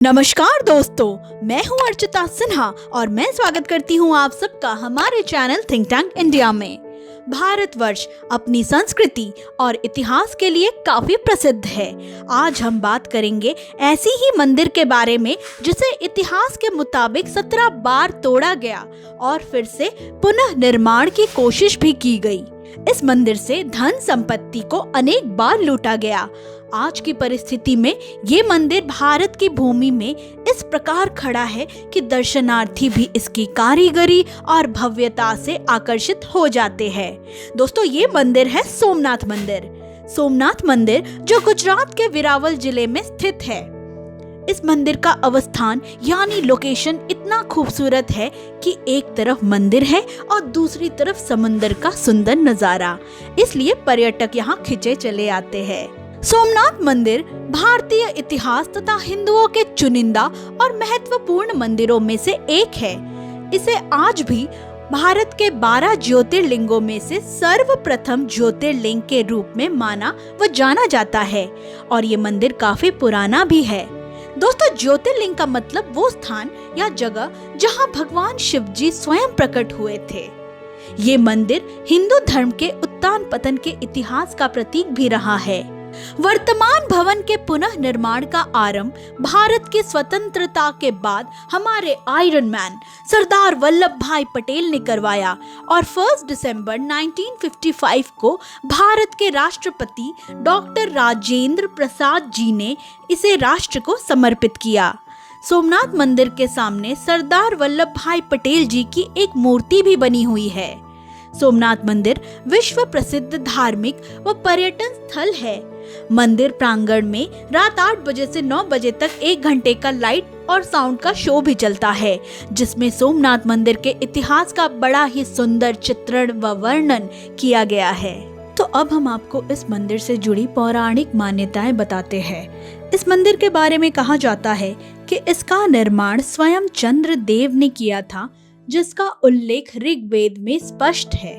नमस्कार दोस्तों, मैं हूं अर्चिता सिन्हा और मैं स्वागत करती हूं आप सबका हमारे चैनल थिंक टैंक इंडिया में। भारतवर्ष अपनी संस्कृति और इतिहास के लिए काफी प्रसिद्ध है। आज हम बात करेंगे ऐसी ही मंदिर के बारे में जिसे इतिहास के मुताबिक 17 बार तोड़ा गया और फिर से पुनः निर्माण की कोशिश भी की गई। इस मंदिर से धन संपत्ति को अनेक बार लूटा गया। आज की परिस्थिति में ये मंदिर भारत की भूमि में इस प्रकार खड़ा है कि दर्शनार्थी भी इसकी कारीगरी और भव्यता से आकर्षित हो जाते हैं। दोस्तों, ये मंदिर है सोमनाथ मंदिर। सोमनाथ मंदिर जो गुजरात के वेरावल जिले में स्थित है। इस मंदिर का अवस्थान यानी लोकेशन इतना खूबसूरत है कि एक तरफ मंदिर है और दूसरी तरफ समुद्र का सुंदर नजारा, इसलिए पर्यटक यहाँ खिंचे चले आते हैं। सोमनाथ मंदिर भारतीय इतिहास तथा हिंदुओं के चुनिंदा और महत्वपूर्ण मंदिरों में से एक है। इसे आज भी भारत के 12 ज्योतिर्लिंगों में से सर्वप्रथम ज्योतिर्लिंग के रूप में माना व जाना जाता है और ये मंदिर काफी पुराना भी है। दोस्तों, ज्योतिर्लिंग का मतलब वो स्थान या जगह जहाँ भगवान शिव जी स्वयं प्रकट हुए थे। ये मंदिर हिंदू धर्म के उत्थान पतन के इतिहास का प्रतीक भी रहा है। वर्तमान भवन के पुनः निर्माण का आरंभ भारत की स्वतंत्रता के बाद हमारे आयरन मैन सरदार वल्लभ भाई पटेल ने करवाया और 1 दिसंबर 1955 को भारत के राष्ट्रपति डॉक्टर राजेंद्र प्रसाद जी ने इसे राष्ट्र को समर्पित किया। सोमनाथ मंदिर के सामने सरदार वल्लभ भाई पटेल जी की एक मूर्ति भी बनी हुई है। सोमनाथ मंदिर विश्व प्रसिद्ध धार्मिक व पर्यटन स्थल है। मंदिर प्रांगण में रात 8 बजे से 9 बजे तक 1 घंटे का लाइट और साउंड का शो भी चलता है, जिसमें सोमनाथ मंदिर के इतिहास का बड़ा ही सुंदर चित्रण व वर्णन किया गया है। तो अब हम आपको इस मंदिर से जुड़ी पौराणिक मान्यताएं बताते हैं। इस मंदिर के बारे में कहा जाता है कि इसका निर्माण स्वयं चंद्रदेव ने किया था, जिसका उल्लेख ऋग्वेद में स्पष्ट है।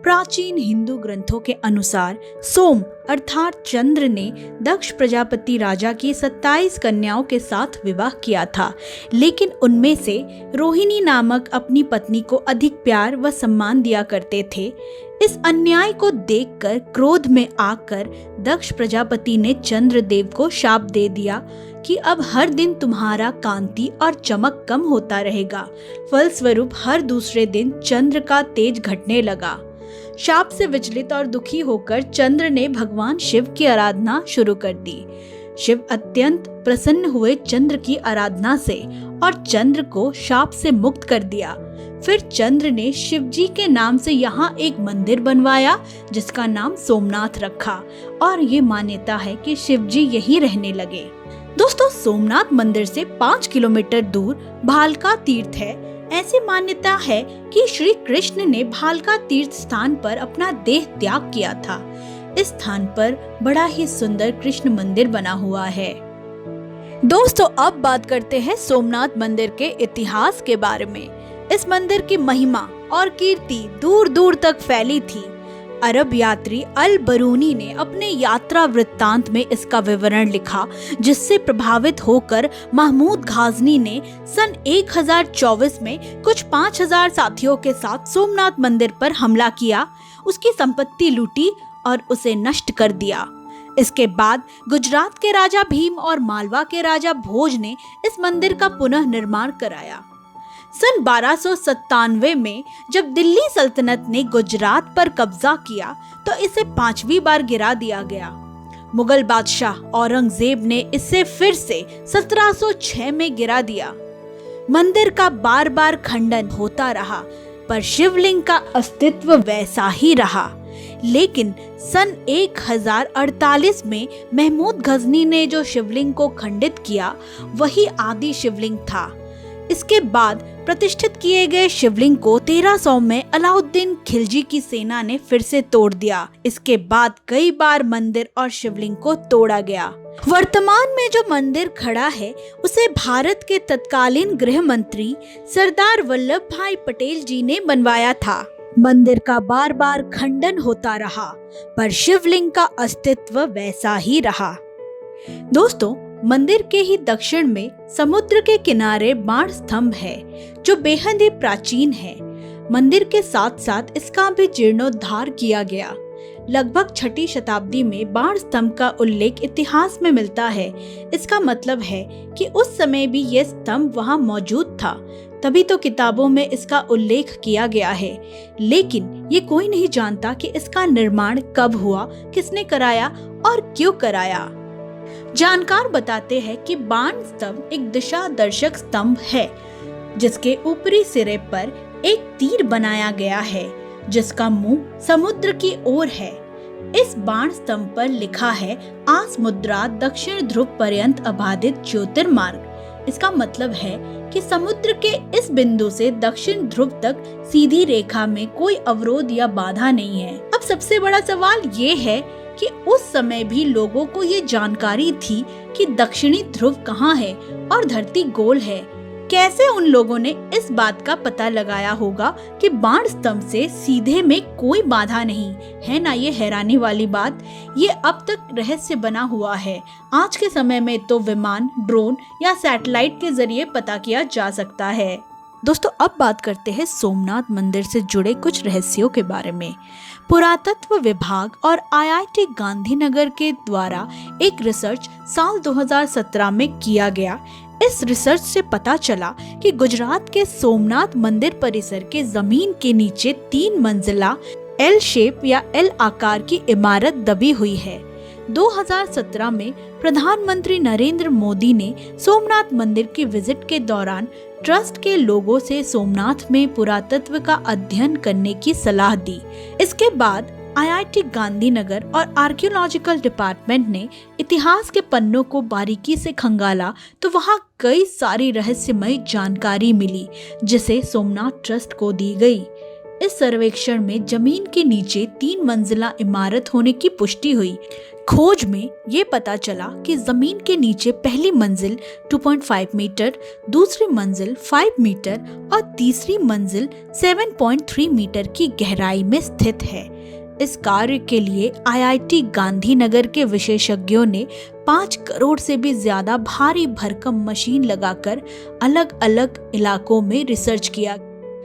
प्राचीन हिंदू ग्रंथों के अनुसार सोम अर्थात चंद्र ने दक्ष प्रजापति राजा की 27 कन्याओं के साथ विवाह किया था, लेकिन उनमें से रोहिणी नामक अपनी पत्नी को अधिक प्यार व सम्मान दिया करते थे। इस अन्याय को देखकर क्रोध में आकर दक्ष प्रजापति ने चंद्रदेव को शाप दे दिया कि अब हर दिन तुम्हारा कांति और चमक कम होता रहेगा। फलस्वरूप हर दूसरे दिन चंद्र का तेज घटने लगा। शाप से विचलित और दुखी होकर चंद्र ने भगवान शिव की आराधना शुरू कर दी। शिव अत्यंत प्रसन्न हुए चंद्र की आराधना से और चंद्र को शाप से मुक्त कर दिया। फिर चंद्र ने शिव जी के नाम से यहाँ एक मंदिर बनवाया, जिसका नाम सोमनाथ रखा और ये मान्यता है कि शिव जी यहीं रहने लगे। दोस्तों, सोमनाथ मंदिर से 5 किलोमीटर दूर भालका तीर्थ है। ऐसी मान्यता है कि श्री कृष्ण ने भालका तीर्थ स्थान पर अपना देह त्याग किया था। इस स्थान पर बड़ा ही सुंदर कृष्ण मंदिर बना हुआ है। दोस्तों, अब बात करते हैं सोमनाथ मंदिर के इतिहास के बारे में। इस मंदिर की महिमा और कीर्ति दूर दूर तक फैली थी। अरब यात्री अल बरूनी ने अपने यात्रा वृत्तांत में इसका विवरण लिखा, जिससे प्रभावित होकर महमूद गाजनी ने सन 1024 में कुछ 5000 साथियों के साथ सोमनाथ मंदिर पर हमला किया, उसकी संपत्ति लूटी और उसे नष्ट कर दिया। इसके बाद गुजरात के राजा भीम और मालवा के राजा भोज ने इस मंदिर का पुनः निर्माण कराया। सन 1297 में जब दिल्ली सल्तनत ने गुजरात पर कब्जा किया तो इसे 5वीं बार गिरा दिया गया। मुगल बादशाह औरंगजेब ने इसे फिर से 1706 में गिरा दिया। मंदिर का बार बार खंडन होता रहा, पर शिवलिंग का अस्तित्व वैसा ही रहा। लेकिन सन 1048 में महमूद गजनी ने जो शिवलिंग को खंडित किया, वही आदि शिवलिंग था। इसके बाद प्रतिष्ठित किए गए शिवलिंग को 1300 में अलाउद्दीन खिलजी की सेना ने फिर से तोड़ दिया। इसके बाद कई बार मंदिर और शिवलिंग को तोड़ा गया। वर्तमान में जो मंदिर खड़ा है उसे भारत के तत्कालीन गृह मंत्री सरदार वल्लभ भाई पटेल जी ने बनवाया था। मंदिर का बार बार खंडन होता रहा, पर शिवलिंग का अस्तित्व वैसा ही रहा। दोस्तों, मंदिर के ही दक्षिण में समुद्र के किनारे बाण स्तंभ है जो बेहद ही प्राचीन है। मंदिर के साथ साथ इसका भी जीर्णोद्धार किया गया। लगभग 6ठी शताब्दी में बाण स्तंभ का उल्लेख इतिहास में मिलता है। इसका मतलब है कि उस समय भी यह स्तंभ वहां मौजूद था, तभी तो किताबों में इसका उल्लेख किया गया है। लेकिन ये कोई नहीं जानता कि इसका निर्माण कब हुआ, किसने कराया और क्यों कराया। जानकार बताते हैं कि बाण स्तंभ एक दिशा दर्शक स्तंभ है जिसके ऊपरी सिरे पर एक तीर बनाया गया है जिसका मुंह समुद्र की ओर है। इस बाण स्तंभ पर लिखा है आस मुद्रा दक्षिण ध्रुव पर्यंत अबाधित ज्योतिर्मार्ग। इसका मतलब है कि समुद्र के इस बिंदु से दक्षिण ध्रुव तक सीधी रेखा में कोई अवरोध या बाधा नहीं है। अब सबसे बड़ा सवाल ये है कि उस समय भी लोगों को ये जानकारी थी कि दक्षिणी ध्रुव कहाँ है और धरती गोल है। कैसे उन लोगों ने इस बात का पता लगाया होगा कि बाण स्तंभ से सीधे में कोई बाधा नहीं है ना? ये हैरानी वाली बात। ये अब तक रहस्य बना हुआ है। आज के समय में तो विमान, ड्रोन या सैटेलाइट के जरिए पता किया जा सकता है। दोस्तों, अब बात करते हैं सोमनाथ मंदिर से जुड़े कुछ रहस्यों के बारे में। पुरातत्व विभाग और IIT गांधीनगर के द्वारा एक रिसर्च साल 2017 में किया गया। इस रिसर्च से पता चला कि गुजरात के सोमनाथ मंदिर परिसर के जमीन के नीचे 3 मंजिला एल शेप या एल आकार की इमारत दबी हुई है। 2017 में प्रधानमंत्री नरेंद्र मोदी ने सोमनाथ मंदिर की विजिट के दौरान ट्रस्ट के लोगों से सोमनाथ में पुरातत्व का अध्ययन करने की सलाह दी। इसके बाद IIT गांधीनगर और आर्कियोलॉजिकल डिपार्टमेंट ने इतिहास के पन्नों को बारीकी से खंगाला तो वहां कई सारी रहस्यमय जानकारी मिली जिसे सोमनाथ ट्रस्ट को दी गई। इस सर्वेक्षण में जमीन के नीचे 3 मंजिला इमारत होने की पुष्टि हुई। खोज में ये पता चला कि जमीन के नीचे पहली मंजिल 2.5 मीटर, दूसरी मंजिल 5 मीटर और तीसरी मंजिल 7.3 मीटर की गहराई में स्थित है। इस कार्य के लिए IIT गांधीनगर के विशेषज्ञों ने 5 करोड़ से भी ज्यादा भारी भरकम मशीन लगाकर अलग अलग इलाकों में रिसर्च किया।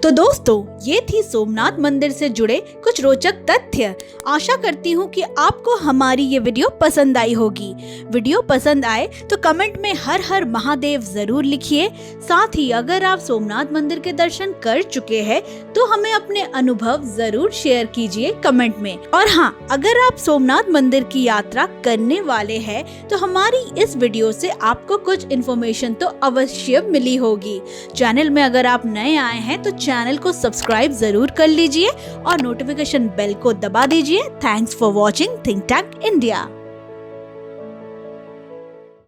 तो दोस्तों, ये थी सोमनाथ मंदिर से जुड़े कुछ रोचक तथ्य। आशा करती हूँ कि आपको हमारी ये वीडियो पसंद आई होगी। वीडियो पसंद आए तो कमेंट में हर हर महादेव जरूर लिखिए। साथ ही अगर आप सोमनाथ मंदिर के दर्शन कर चुके हैं तो हमें अपने अनुभव जरूर शेयर कीजिए कमेंट में। और हाँ, अगर आप सोमनाथ मंदिर की यात्रा करने वाले हैं तो हमारी इस वीडियो से आपको कुछ इन्फॉर्मेशन तो अवश्य मिली होगी। चैनल में अगर आप नए आए हैं तो चैनल को सब्सक्राइब जरूर कर लीजिए और नोटिफिकेशन बेल को दबा दीजिए। Thanks for watching think tank India.